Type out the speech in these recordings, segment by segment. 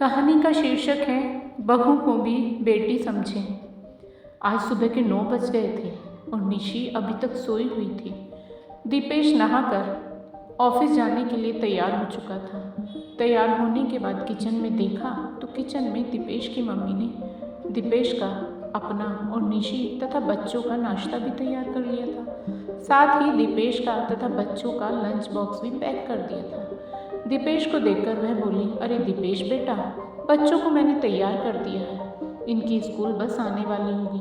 कहानी का शीर्षक है बहू को भी बेटी समझें। आज सुबह के 9 बज गए थे और निशी अभी तक सोई हुई थी। दीपेश नहाकर ऑफिस जाने के लिए तैयार हो चुका था। तैयार होने के बाद किचन में देखा तो किचन में दीपेश की मम्मी ने दीपेश का, अपना और निशी तथा बच्चों का नाश्ता भी तैयार कर लिया था। साथ ही दीपेश का तथा बच्चों का लंच बॉक्स भी पैक कर दिया था। दीपेश को देखकर वह बोली, अरे दीपेश बेटा, बच्चों को मैंने तैयार कर दिया है, इनकी स्कूल बस आने वाली होगी,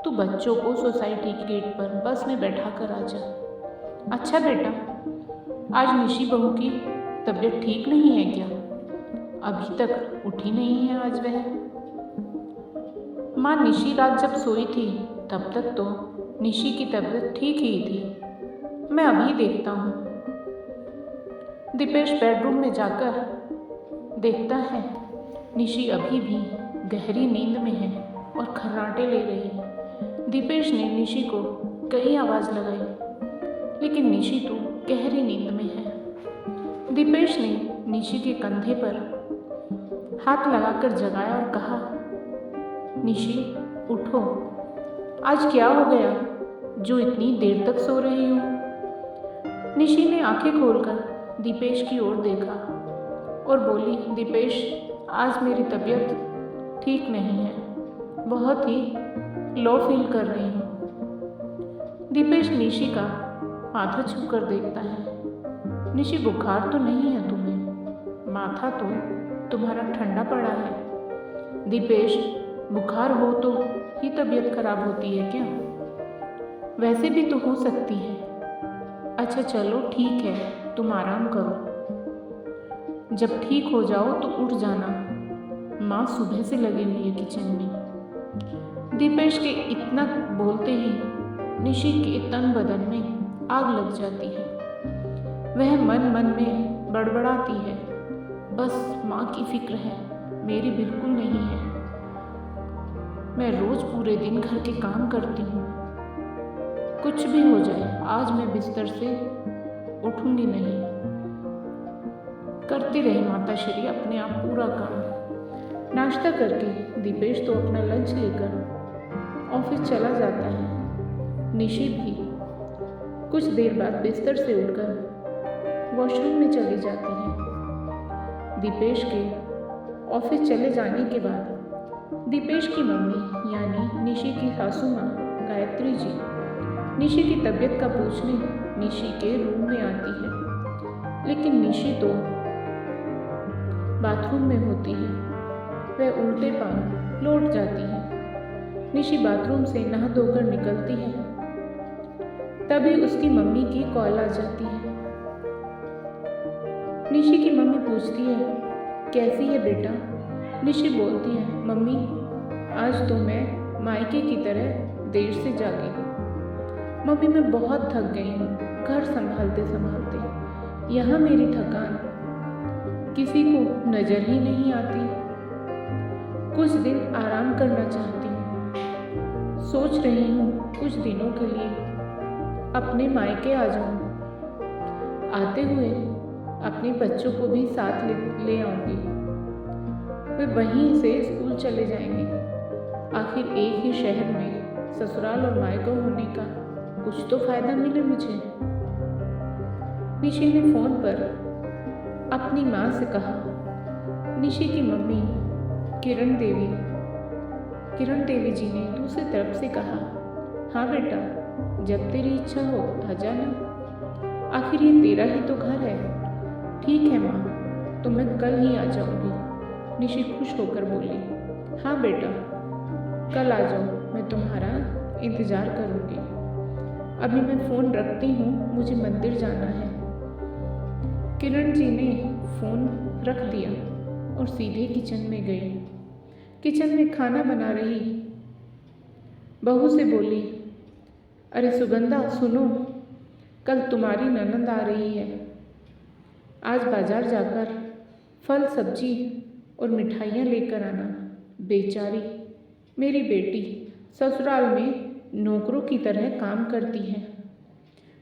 तू बच्चों को सोसाइटी के गेट पर बस में बैठा कर आ जा। अच्छा बेटा, आज निशी बहू की तबीयत ठीक नहीं है क्या? अभी तक उठी नहीं है आज वह। माँ, निशी रात जब सोई थी तब तक तो निशी की तबीयत ठीक ही थी, मैं अभी देखता हूँ। दीपेश बेडरूम में जाकर देखता है निशी अभी भी गहरी नींद में है और खर्राटे ले रही है। दीपेश ने निशी को कई आवाज़ लगाई लेकिन निशी तो गहरी नींद में है। दीपेश ने निशी के कंधे पर हाथ लगाकर जगाया और कहा, निशी उठो, आज क्या हो गया जो इतनी देर तक सो रही हो? निशी ने आंखें खोलकर दीपेश की ओर देखा और बोली, दीपेश, आज मेरी तबीयत ठीक नहीं है, बहुत ही लो फील कर रही हूँ। दीपेश निशी का माथा छूकर देखता है। निशी, बुखार तो नहीं है तुम्हें? माथा तो तुम्हारा ठंडा पड़ा है। दीपेश, बुखार हो तो ही तबीयत खराब होती है क्या? वैसे भी तो हो सकती है। अच्छा चलो ठीक है, तुम आराम करो, जब ठीक हो जाओ तो उठ जाना, माँ सुबह से लगी हुई है किचन में। दीपेश के इतना बोलते ही निशी के तन बदन में आग लग जाती है। वह मन मन में बड़बड़ाती है, बस माँ की फिक्र है, मेरी बिल्कुल नहीं है। मैं रोज पूरे दिन घर के काम करती हूँ, कुछ भी हो जाए आज मैं बिस्तर से उठूंगी नहीं। करती रहे माता श्री अपने आप पूरा काम। नाश्ता करके दीपेश तो अपना लंच लेकर ऑफिस चला जाता है। निशी भी कुछ देर बाद बिस्तर से उठकर वॉशरूम में चली जाती है। दीपेश के ऑफिस चले जाने के बाद दीपेश की मम्मी यानी निशी की सासू माँ गायत्री जी निशी की तबीयत का पूछने निशी के रूम में आती है, लेकिन निशी तो बाथरूम में होती है। वह उल्टे पांव लौट जाती है। निशी बाथरूम से नहा धोकर निकलती है, तभी उसकी मम्मी की कॉल आ जाती है। निशी की मम्मी पूछती है, कैसी है बेटा? निशी बोलती है, मम्मी आज तो मैं मायके की तरह देर से जागी हूँ। मम्मी मैं बहुत थक गई हूँ घर संभालते संभालते। यहाँ मेरी थकान किसी को नज़र ही नहीं आती। कुछ दिन आराम करना चाहती हूँ। सोच रही हूँ कुछ दिनों के लिए अपने मायके आ जाऊँ। आते हुए अपने बच्चों को भी साथ ले आऊँगी। वे वहीं से स्कूल चले जाएंगे। आखिर एक ही शहर में ससुराल और मायका होने का कुछ तो फायदा मिले मुझे। निशी ने फोन पर अपनी माँ से कहा। निशी की मम्मी किरण देवी जी ने दूसरी तरफ से कहा, हाँ बेटा, जब तेरी इच्छा हो आ जाना, आखिर ये तेरा ही तो घर है। ठीक है माँ, तो मैं कल ही आ जाऊँगी। निशी खुश होकर बोली, हाँ बेटा, कल आ जाओ, मैं तुम्हारा इंतज़ार करूँगी। अभी मैं फ़ोन रखती हूँ, मुझे मंदिर जाना है। किरण जी ने फ़ोन रख दिया और सीधे किचन में गई। किचन में खाना बना रही बहू से बोली, अरे सुगंधा सुनो, कल तुम्हारी ननद आ रही है। आज बाज़ार जाकर फल सब्जी और मिठाइयाँ लेकर आना। बेचारी मेरी बेटी ससुराल में नौकरों की तरह काम करती है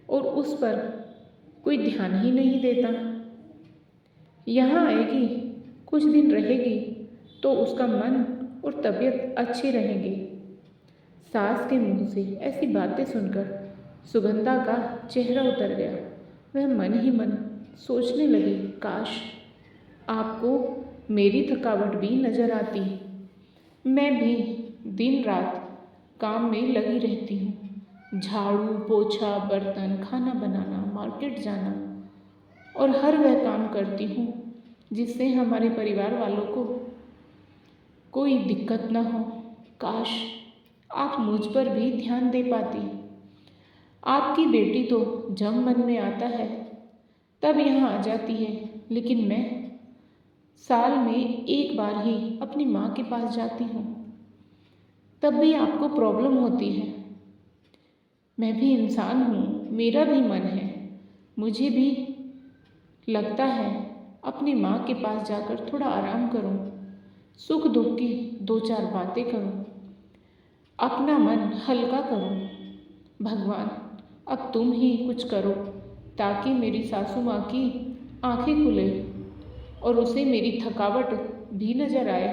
और उस पर कोई ध्यान ही नहीं देता। यहाँ आएगी, कुछ दिन रहेगी तो उसका मन और तबीयत अच्छी रहेंगे। सास के मुंह से ऐसी बातें सुनकर सुगंधा का चेहरा उतर गया। वह मन ही मन सोचने लगी, काश आपको मेरी थकावट भी नजर आती। मैं भी दिन रात काम में लगी रहती हूँ। झाड़ू पोछा, बर्तन, खाना बनाना, मार्केट जाना और हर वह काम करती हूँ जिससे हमारे परिवार वालों को कोई दिक्कत ना हो। काश आप मुझ पर भी ध्यान दे पाती। आपकी बेटी तो जब मन में आता है तब यहाँ आ जाती है, लेकिन मैं साल में एक बार ही अपनी माँ के पास जाती हूँ, तब भी आपको प्रॉब्लम होती है। मैं भी इंसान हूँ, मेरा भी मन है, मुझे भी लगता है अपनी माँ के पास जाकर थोड़ा आराम करूँ, सुख दुख की 2-4 बातें करूँ, अपना मन हल्का करूँ। भगवान अब तुम ही कुछ करो ताकि मेरी सासू माँ की आंखें खुले और उसे मेरी थकावट भी नजर आए।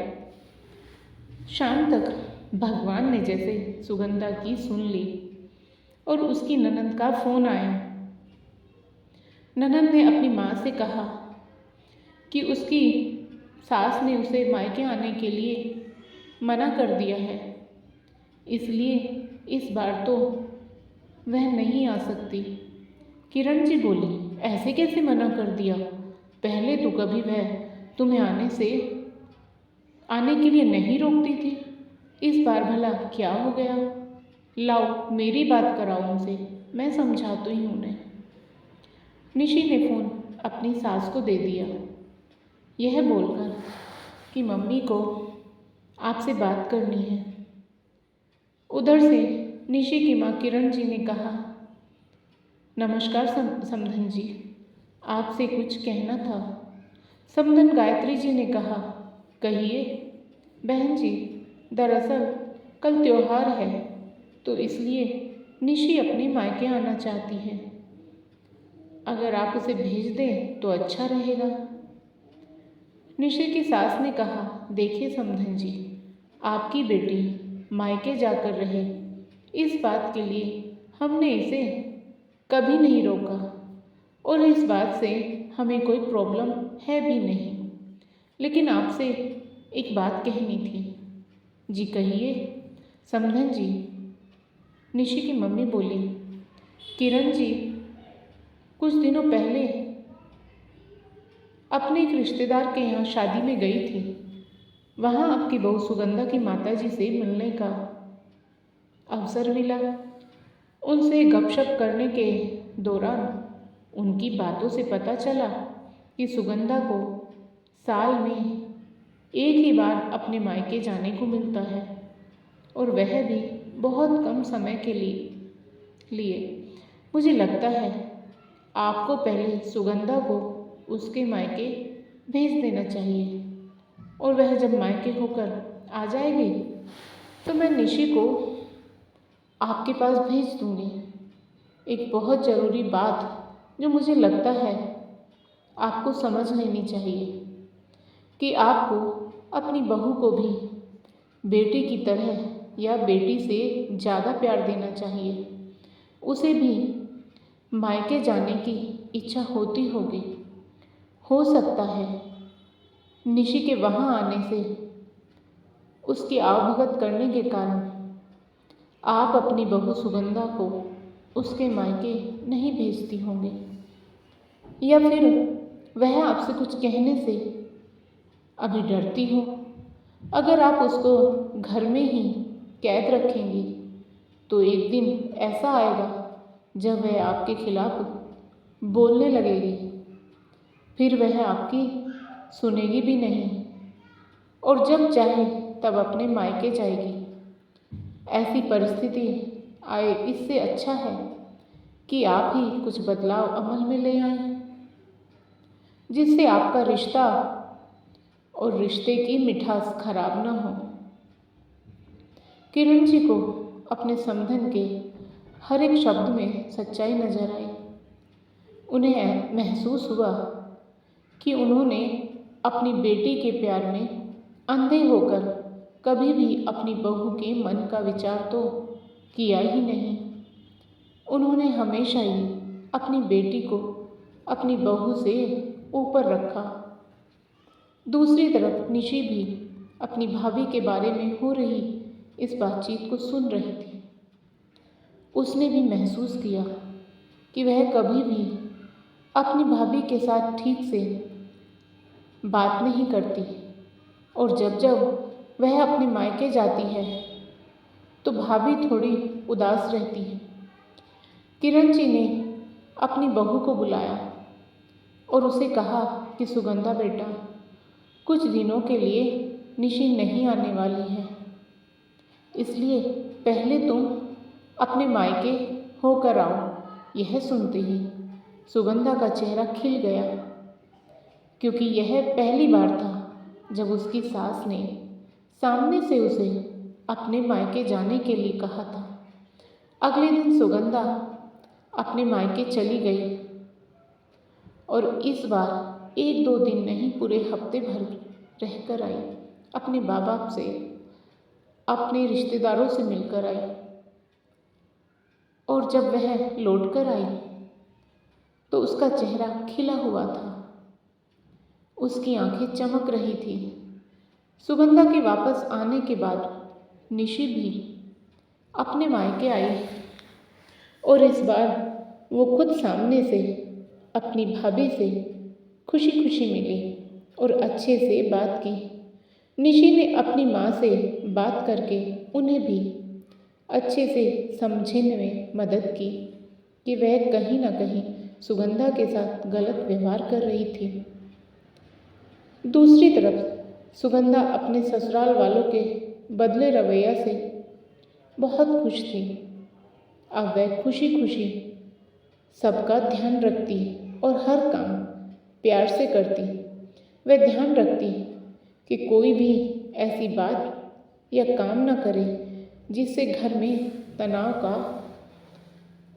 शाम तक भगवान ने जैसे सुगंधा की सुन ली और उसकी ननंद का फ़ोन आया। ननंद ने अपनी माँ से कहा कि उसकी सास ने उसे मायके आने के लिए मना कर दिया है, इसलिए इस बार तो वह नहीं आ सकती। किरण जी बोली, ऐसे कैसे मना कर दिया? पहले तो कभी वह तुम्हें आने के लिए नहीं रोकती थी, इस बार भला क्या हो गया? लाओ मेरी बात कराओ उनसे, मैं समझाती हूँ उन्हें। निशी ने फ़ोन अपनी सास को दे दिया, यह बोलकर कि मम्मी को आपसे बात करनी है। उधर से निशी की माँ किरण जी ने कहा, नमस्कार समधन जी, आपसे कुछ कहना था। समधन गायत्री जी ने कहा, कहिए। बहन जी, दरअसल कल त्योहार है तो इसलिए निशी अपने मायके आना चाहती है। अगर आप उसे भेज दें तो अच्छा रहेगा। निशी की सास ने कहा, देखिए समधन जी, आपकी बेटी मायके जाकर रहे, इस बात के लिए हमने इसे कभी नहीं रोका और इस बात से हमें कोई प्रॉब्लम है भी नहीं, लेकिन आपसे एक बात कहनी थी। जी कहिए समधन जी। निशी की मम्मी बोली, किरण जी कुछ दिनों पहले अपने एक रिश्तेदार के यहाँ शादी में गई थी। वहाँ आपकी बहू सुगंधा की माताजी से मिलने का अवसर मिला। उनसे गपशप करने के दौरान उनकी बातों से पता चला कि सुगंधा को साल में एक ही बार अपने मायके जाने को मिलता है और वह भी बहुत कम समय के लिए। मुझे लगता है आपको पहले सुगंधा को उसके मायके भेज देना चाहिए और वह जब मायके होकर आ जाएगी तो मैं निशी को आपके पास भेज दूँगी। एक बहुत ज़रूरी बात जो मुझे लगता है आपको समझ लेनी चाहिए कि आपको अपनी बहू को भी बेटी की तरह या बेटी से ज़्यादा प्यार देना चाहिए। उसे भी मायके जाने की इच्छा होती होगी। हो सकता है निशी के वहाँ आने से उसकी आवभगत करने के कारण आप अपनी बहू सुगंधा को उसके मायके नहीं भेजती होंगी, या फिर वह आपसे कुछ कहने से अभी डरती हो। अगर आप उसको घर में ही कैद रखेंगी तो एक दिन ऐसा आएगा जब वह आपके खिलाफ बोलने लगेगी, फिर वह आपकी सुनेगी भी नहीं और जब चाहे तब अपने मायके जाएगी। ऐसी परिस्थिति आए इससे अच्छा है कि आप ही कुछ बदलाव अमल में ले आएं, जिससे आपका रिश्ता और रिश्ते की मिठास खराब न हो। किरण जी को अपने समधन के हर एक शब्द में सच्चाई नजर आई। उन्हें महसूस हुआ कि उन्होंने अपनी बेटी के प्यार में अंधे होकर कभी भी अपनी बहू के मन का विचार तो किया ही नहीं। उन्होंने हमेशा ही अपनी बेटी को अपनी बहू से ऊपर रखा। दूसरी तरफ निशी भी अपनी भाभी के बारे में हो रही इस बातचीत को सुन रही थी। उसने भी महसूस किया कि वह कभी भी अपनी भाभी के साथ ठीक से बात नहीं करती और जब जब वह अपने मायके जाती है तो भाभी थोड़ी उदास रहती है। किरण जी ने अपनी बहू को बुलाया और उसे कहा कि सुगंधा बेटा, कुछ दिनों के लिए निशी नहीं आने वाली है, इसलिए पहले तुम अपने मायके होकर आओ। यह सुनते ही सुगंधा का चेहरा खिल गया, क्योंकि यह पहली बार था जब उसकी सास ने सामने से उसे अपने मायके जाने के लिए कहा था। अगले दिन सुगंधा अपने मायके चली गई और इस बार 1-2 दिन नहीं, पूरे हफ्ते भर रहकर आई। अपने माँ बाप से, अपने रिश्तेदारों से मिलकर आई और जब वह लौट कर आई तो उसका चेहरा खिला हुआ था, उसकी आंखें चमक रही थी। सुगंधा के वापस आने के बाद निशी भी अपने मायके आई और इस बार वो खुद सामने से अपनी भाभी से खुशी खुशी मिली और अच्छे से बात की। निशी ने अपनी माँ से बात करके उन्हें भी अच्छे से समझने में मदद की कि वह कहीं ना कहीं सुगंधा के साथ गलत व्यवहार कर रही थी। दूसरी तरफ सुगंधा अपने ससुराल वालों के बदले रवैया से बहुत खुश थी। अब वह खुशी खुशी सबका ध्यान रखती और हर काम प्यार से करती। वह ध्यान रखती कि कोई भी ऐसी बात या काम न करे जिससे घर में तनाव का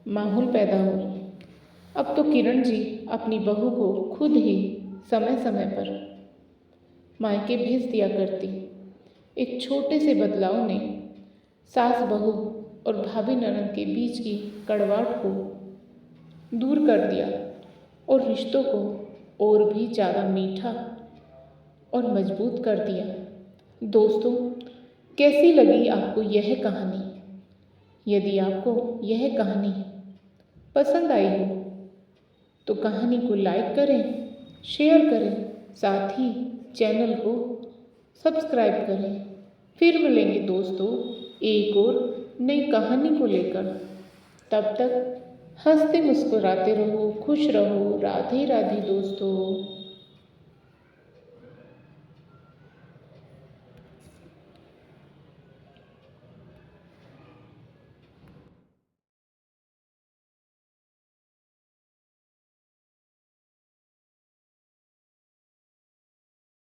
माहौल पैदा हो। अब तो किरण जी अपनी बहू को खुद ही समय समय पर मायके भेज दिया करती। एक छोटे से बदलाव ने सास बहू और भाभी ननद के बीच की कड़वाहट को दूर कर दिया और रिश्तों को और भी ज़्यादा मीठा और मजबूत कर दिया। दोस्तों, कैसी लगी आपको यह कहानी? यदि आपको यह कहानी पसंद आई हो तो कहानी को लाइक करें, शेयर करें, साथ ही चैनल को सब्सक्राइब करें। फिर मिलेंगे दोस्तों एक और नई कहानी को लेकर। तब तक हंसते मुस्कुराते रहो, खुश रहो। राधे राधे दोस्तों।